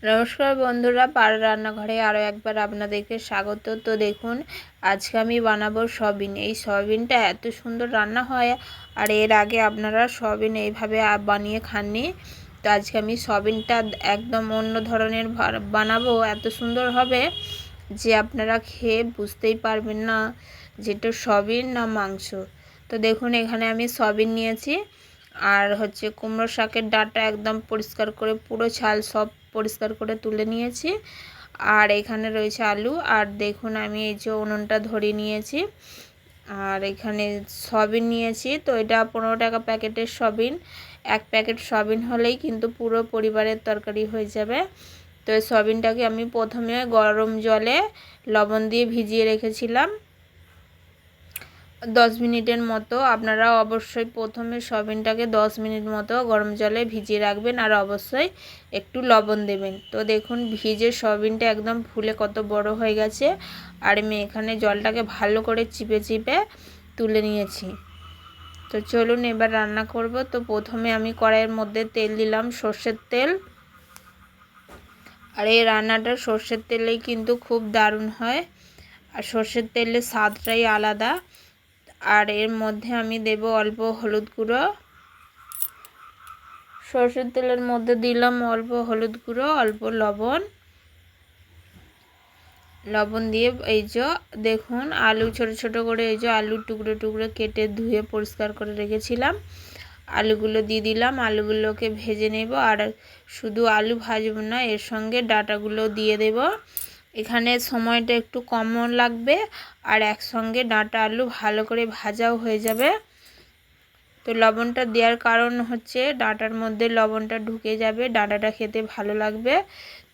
নমস্কার বন্ধুরা, পাড়া রান্নাঘরে আরও একবার আপনাদেরকে স্বাগত। তো দেখুন, আজকে আমি বানাবো সয়াবিন। এই সয়াবিনটা এত সুন্দর রান্না হয়, আর এর আগে আপনারা সয়াবিন এইভাবে বানিয়ে খাননি। তো আজকে আমি সয়াবিনটা একদম অন্য ধরনের বানাবো, এত সুন্দর হবে যে আপনারা খেয়ে বুঝতেই পারবেন না যেটা সয়াবিন না মাংস। তো দেখুন, এখানে আমি সয়াবিন নিয়েছি, আর হচ্ছে কুমড়ো শাকের ডাঁটা একদম পরিষ্কার করে পুরো ছাল সব পরিষ্কার করে তুলে নিয়েছি। আর এখানে রয়েছে আলু, আর দেখুন আমি এই যে উনুনটা ধরিয়ে নিয়েছি। আর এখানে সয়াবিন নিয়েছি, তো এটা 15 টাকা প্যাকেটের সয়াবিন। এক প্যাকেট সয়াবিন হলেই কিন্তু পুরো পরিবারের তরকারি হয়ে যাবে। তো এই সয়াবিনটাকে আমি প্রথমে গরম জলে লবণ দিয়ে ভিজিয়ে রেখেছিলাম 10 মিনিটের মতো। আপনারা অবশ্যই প্রথমে সয়াবিনটাকে 10 মিনিট মতো গরম জলে ভিজিয়ে রাখবেন, আর অবশ্যই একটু লবণ দেবেন। তো দেখুন, ভিজে সয়াবিনটা একদম ফুলে কত বড় হয়ে গেছে। আর আমি এখানে জলটাকে ভালো করে চিপে চিপে তুলে নিয়েছি। তো চলুন এবার রান্না করব। তো প্রথমে আমি কড়াইয়ের মধ্যে তেল দিলাম, সর্ষের তেল। আর এই রান্নাটা সর্ষের তেলেই কিন্তু খুব দারুণ হয়, আর সর্ষের তেলের স্বাদটাই আলাদা। আর এর মধ্যে আমি দেব অল্প হলুদ গুঁড়ো। সর্ষের তেলের মধ্যে দিলাম অল্প হলুদ গুঁড়ো, অল্প লবণ দিয়ে এই যে দেখুন আলু ছোট ছোট করে এই যে আলুর টুকরো টুকরো কেটে ধুয়ে পরিষ্কার করে রেখেছিলাম, আলুগুলো দিয়ে দিলাম। আলুগুলোকে ভেজে নেব, আর শুধু আলু ভাজবো না, এর সঙ্গে ডাঁটাগুলো দিয়ে দেব। এখানে সময়টা একটু কম লাগবে, আর একসঙ্গে ডাঁটা আলু ভালো করে ভাজাও হয়ে যাবে। তো লবণটা দেওয়ার কারণ হচ্ছে ডাঁটার মধ্যে লবণটা ঢুকে যাবে, ডাঁটাটা খেতে ভালো লাগবে।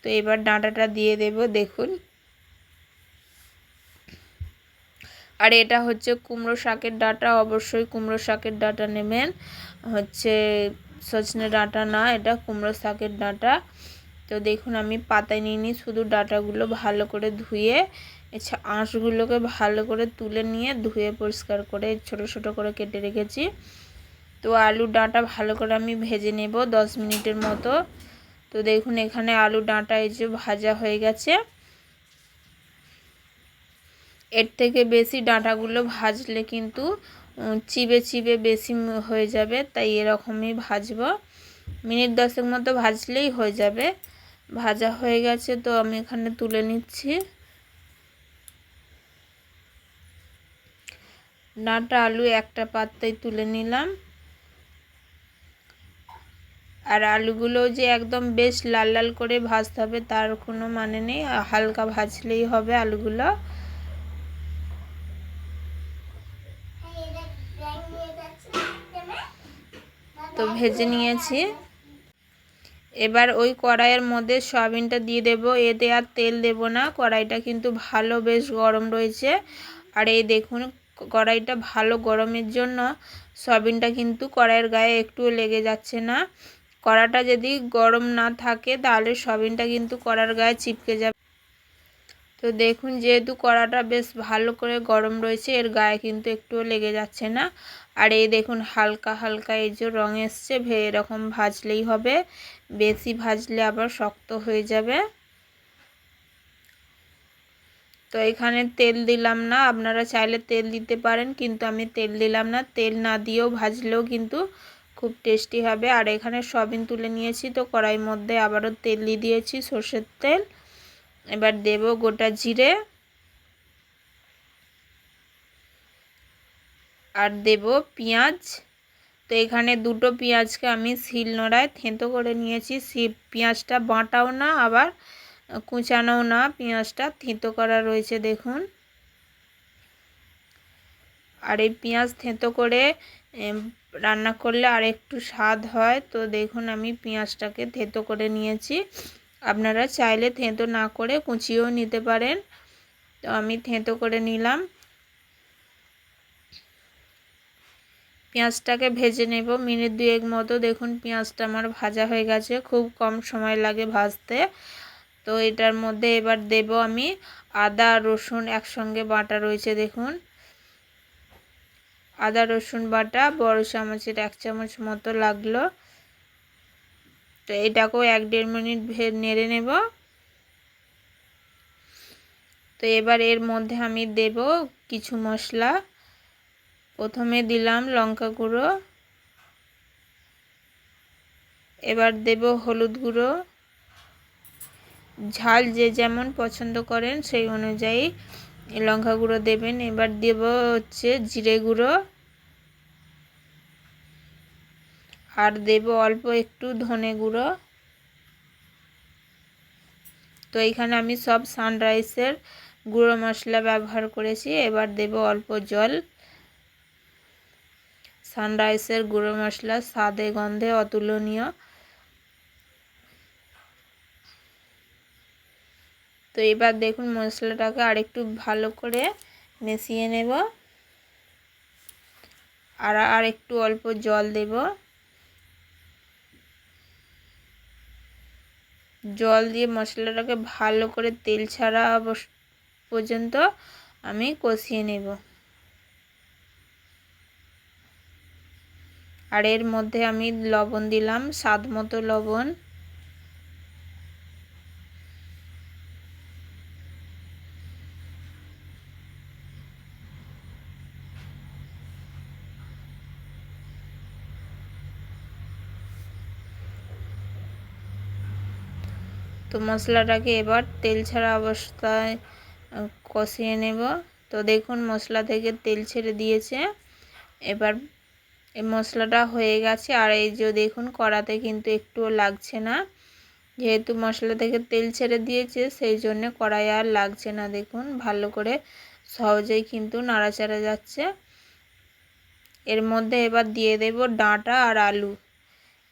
তো এবার ডাঁটাটা দিয়ে দেব দেখুন। আর এটা হচ্ছে কুমড়ো শাকের ডাঁটা, অবশ্যই কুমড়ো শাকের ডাঁটা নেবেন, হচ্ছে সজনে ডাঁটা না, এটা কুমড়ো শাকের ডাঁটা। তো দেখুন আমি পাতায় নিইনি, শুধু ডাঁটাগুলো ভালো করে ধুয়ে আঁশগুলোকে ভালো করে তুলে নিয়ে ধুয়ে পরিষ্কার করে ছোট ছোট করে কেটে রেখেছি। তো আলু ডাঁটা ভালো করে আমি ভেজে নেব 10 মিনিটের মতো। তো দেখুন এখানে আলু ডাঁটা এই যে ভাজা হয়ে গেছে। এর থেকে বেশি ডাঁটাগুলো ভাজলে কিন্তু চিবে চিবে বেশি হয়ে যাবে, তাই এরকমই ভাজবো। মিনিট 10 মতো ভাজলেই হয়ে যাবে। ভাজা হয়ে গেছে, তো আমি এখানে তুলে নিচ্ছি। ডাঁটা আলু একটা পাত্রে তুলে নিলাম। আর আলুগুলো যে একদম বেশ লাল লাল করে ভাজতে হবে তার কোনো মানে নেই, হালকা ভাজলেই হবে আলুগুলো। তো ভেজে নিয়েছি। এবার ওই কড়াইয়ের মধ্যে সয়াবিনটা দিয়ে দেব। এতে আর তেল দেব না, কড়াইটা কিন্তু ভালো বেশ গরম রয়েছে। আর এই দেখুন কড়াইটা ভালো গরমের জন্য সয়াবিনটা কিন্তু কড়াইয়ের গায়ে একটুও লেগে যাচ্ছে না। কড়াটা যদি গরম না থাকে তাহলে সয়াবিনটা কিন্তু কড়ার গায়ে চিপকে যাবে। তো দেখুন যেহেতু কড়াটা বেশ ভালো করে গরম রয়েছে, এর গায়ে কিন্তু একটুও লেগে যাচ্ছে না। আর এই দেখুন হালকা হালকা এই যে রং এসছে, এরকম ভাজলেই হবে, বেশি ভাজলে আবার শক্ত হয়ে যাবে। তো এখানে তেল দিলাম না, আপনারা চাইলে তেল দিতে পারেন, কিন্তু আমি তেল দিলাম না। তেল না দিয়েও ভাজলেও কিন্তু খুব টেস্টি হবে। আর এখানে সয়াবিন তুলে নিয়েছি, তো কড়াইয়ের মধ্যে আবারও তেল দিয়ে দিয়েছি, সর্ষের তেল। এবার দেব গোটা জিরে, আর দেব পেঁয়াজ। তো এখানে দুটো পেঁয়াজকে আমি শিলনোড়ায় থেঁতো করে নিয়েছি। পেঁয়াজটা বাটাও না আবার কুচানোও না, পেঁয়াজটা থেঁতো করা রয়েছে দেখুন। আর এই পেঁয়াজ থেঁতো করে রান্না করলে আর একটু স্বাদ হয়। তো দেখুন আমি পেঁয়াজটাকে থেঁতো করে নিয়েছি, আপনারা চাইলে থেঁতো না করে কুচিয়েও নিতে পারেন। তো আমি থেঁতো করে নিলাম। পেঁয়াজটাকে ভেজে নেব মিনিট 2 মতো। দেখুন পেঁয়াজটা আমার ভাজা হয়ে গেছে, খুব কম সময় লাগে ভাজতে। তো এটার মধ্যে এবার দেব আমি আদা রসুন একসঙ্গে বাটা রয়েছে দেখুন। আদা রসুন বাটা বড় চামচের 1 চামচ মতো লাগলো। তো এটাকেও 1-1.5 মিনিট নেড়ে নেব। তো এবার এর মধ্যে আমি দেব কিছু মশলা। প্রথমে দিলাম লঙ্কা গুঁড়ো, এবার দেব হলুদ গুঁড়ো। ঝাল যে যেমন পছন্দ করেন সেই অনুযায়ী লঙ্কা গুঁড়ো দেবেন। এবার দেব হচ্ছে জিরে গুঁড়ো, আর দেব অল্প একটু ধনে গুঁড়ো। তো এখানে আমি সব সানরাইসের গুঁড়ো মশলা ব্যবহার করেছি। এবার দেব অল্প জল। সানরাইসের গুঁড়ো মশলা স্বাদে গন্ধে অতুলনীয়। তো এবার দেখুন মশলাটাকে আরেকটু ভালো করে মিশিয়ে নেব, আর একটু অল্প জল দেব। জল দিয়ে মশলাটাকে ভালো করে তেল ছাড়া পর্যন্ত আমি কষিয়ে নেব। আর এর মধ্যে আমি লবণ দিলাম, স্বাদ মতো লবণ। তো মশলাটাকে এবার তেল ছাড়া অবস্থায় কষিয়ে নেব। তো দেখুন মশলা থেকে তেল ছেড়ে দিয়েছে। এবার এই মশলাটা হয়ে গেছে। আর এই যে দেখুন কড়াতে কিন্তু একটুও লাগছে না, যেহেতু মশলা থেকে তেল ছেড়ে দিয়েছে সেই জন্য কড়াই আর লাগছে না। দেখুন ভালো করে সহজেই কিন্তু নাড়াচাড়া যাচ্ছে। এর মধ্যে এবার দিয়ে দেব ডাঁটা আর আলু,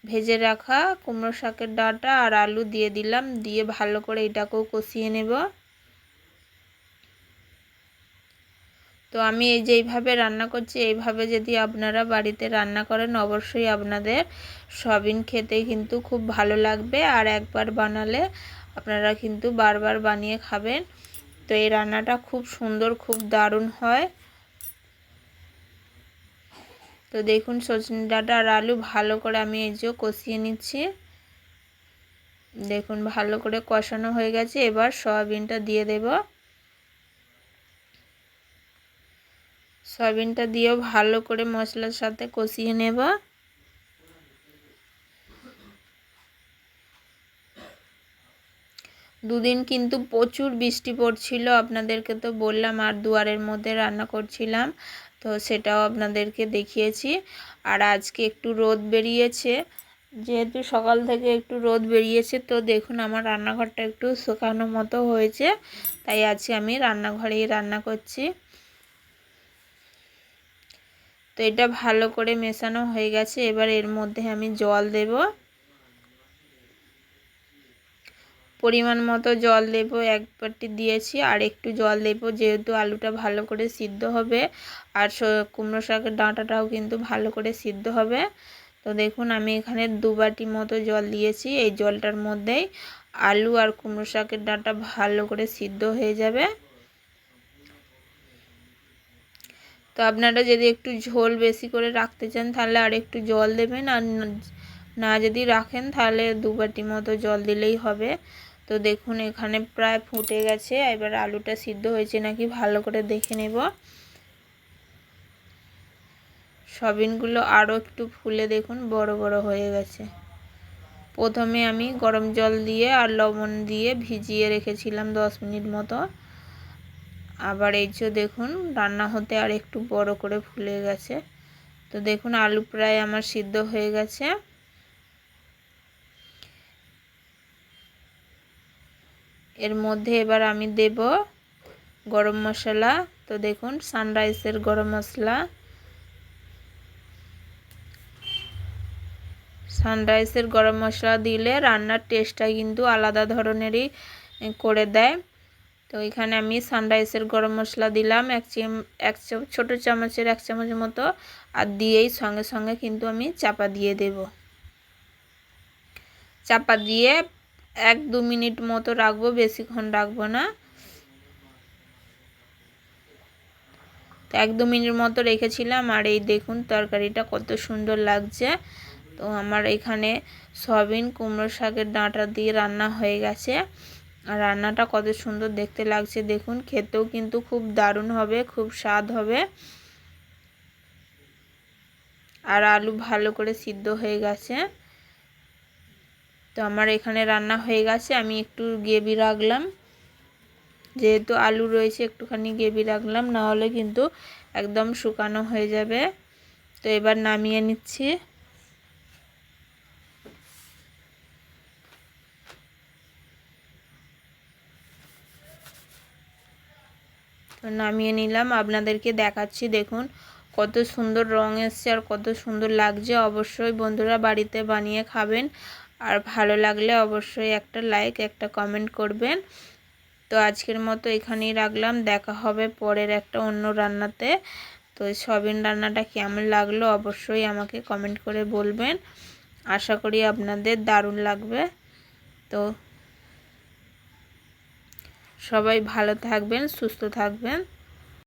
ভেজে রাখা কুমড়ো শাকের ডাঁটা আর আলু দিয়ে দিলাম। দিয়ে ভালো করে এটাকেও কষিয়ে নেব। তো আমি এই যেইভাবে রান্না করছি এইভাবে যদি আপনারা বাড়িতে রান্না করেন অবশ্যই আপনাদের সয়াবিন খেতে কিন্তু খুব ভালো লাগবে। আর একবার বানালে আপনারা কিন্তু বারবার বানিয়ে খাবেন। তো এই রান্নাটা খুব সুন্দর, খুব দারুণ হয়। তো দেখুন সজনে ডাঁটা আর আলু ভালো করে আমি এই যে কষিয়ে নিচ্ছি। দেখুন ভালো করে কষানো হয়ে গেছে। এবার সয়াবিনটা দিয়ে দেব। সয়াবিনটা দিয়েও ভালো করে মশলার সাথে কষিয়ে নেব। দুদিন কিন্তু প্রচুর বৃষ্টি পড়ছিল, আপনাদেরকে তো বললাম। আর দুয়ারের মধ্যে রান্না করছিলাম, তো সেটাও আপনাদেরকে দেখিয়েছি। আর আজকে একটু রোদ বেরিয়েছে, যেহেতু সকাল থেকে একটু রোদ বেরিয়েছে। তো দেখুন আমার রান্নাঘরটা একটু শুকানো মতো হয়েছে, তাই আজকে আমি রান্নাঘরেই রান্না করছি। তো এটা ভালো করে মেশানো হয়ে গেছে। এবার এর মধ্যে আমি জল দেব, পরিমাণ মতো জল দেব। এক বাটি দিয়েছি, আর একটু জল দেব, যেহেতু আলুটা ভালো করে সিদ্ধ হবে আর কুমড়ো শাকের ডাঁটাটাও কিন্তু ভালো করে সিদ্ধ হবে। তো দেখুন আমি এখানে 2 বাটি মতো জল দিয়েছি। এই জলটার মধ্যেই আলু আর কুমড়ো শাকের ডাঁটা ভালো করে সিদ্ধ হয়ে যাবে। তো আপনারা যদি একটু ঝোল বেশি করে রাখতে চান তাহলে আর একটু জল দেবেন, আর না যদি রাখেন তাহলে 2 বাটি মতো জল দিলেই হবে। তো দেখুন এখানে প্রায় ফুটে গেছে। এবার আলুটা সিদ্ধ হয়েছে নাকি ভালো করে দেখে নেব। সয়াবিনগুলো আরও একটু ফুলে দেখুন বড় বড় হয়ে গেছে। প্রথমে আমি গরম জল দিয়ে আর লবণ দিয়ে ভিজিয়ে রেখেছিলাম 10 মিনিট মতো। আবার এই যে দেখুন রান্না হতে আর একটু বড় করে ফুলে গেছে। তো দেখুন আলু প্রায় আমার সিদ্ধ হয়ে গেছে। এর মধ্যে এবার আমি দেব গরম মশলা। তো দেখুন সানরাইসের গরম মশলা, সানরাইসের গরম মশলা দিলে রান্নার টেস্টটা কিন্তু আলাদা ধরনেরই করে দেয়। তো এখানে আমি সানরাইসের গরম মশলা দিলাম এক ছোটো চামচের 1 চামচ মতো, আর দিয়েই সঙ্গে সঙ্গে কিন্তু আমি চাপা দিয়ে দেব। চাপা দিয়ে 1-2 মিনিট মতো রাখবো, বেশিক্ষণ রাখবো না। তো 1-2 মিনিট মতো রেখেছিলাম। আর এই দেখুন তরকারিটা কত সুন্দর লাগছে। তো আমার এখানে সয়াবিন কুমড়ো শাকের ডাঁটা দিয়ে রান্না হয়ে গেছে। আর রান্নাটা কত সুন্দর দেখতে লাগছে দেখুন, খেতেও কিন্তু খুব দারুণ হবে, খুব স্বাদ হবে। আর আলু ভালো করে সিদ্ধ হয়ে গেছে। তো আমার এখানে রান্না হয়ে গেছে, আমি একটু গ্রেভি রাখলাম, যেহেতু আলু রয়েছে একটুখানি গ্রেভি রাখলাম, না হলে কিন্তু একদম শুকানো হয়ে যাবে। তো এবার নামিয়ে নিচ্ছি। তো নামিয়ে নিলাম, আপনাদেরকে দেখাচ্ছি দেখুন কত সুন্দর রং এসছে আর কত সুন্দর লাগছে। অবশ্যই বন্ধুরা বাড়িতে বানিয়ে খাবেন, আর ভালো লাগলে অবশ্যই একটা লাইক একটা কমেন্ট করবেন। তো আজকের মতো এখানেই রাখলাম, দেখা হবে পরের একটা অন্য রান্নাতে। তো সয়াবিন রান্নাটা কেমন লাগলো অবশ্যই আমাকে কমেন্ট করে বলবেন, আশা করি আপনাদের দারুণ লাগবে। তো সবাই ভালো থাকবেন, সুস্থ থাকবেন।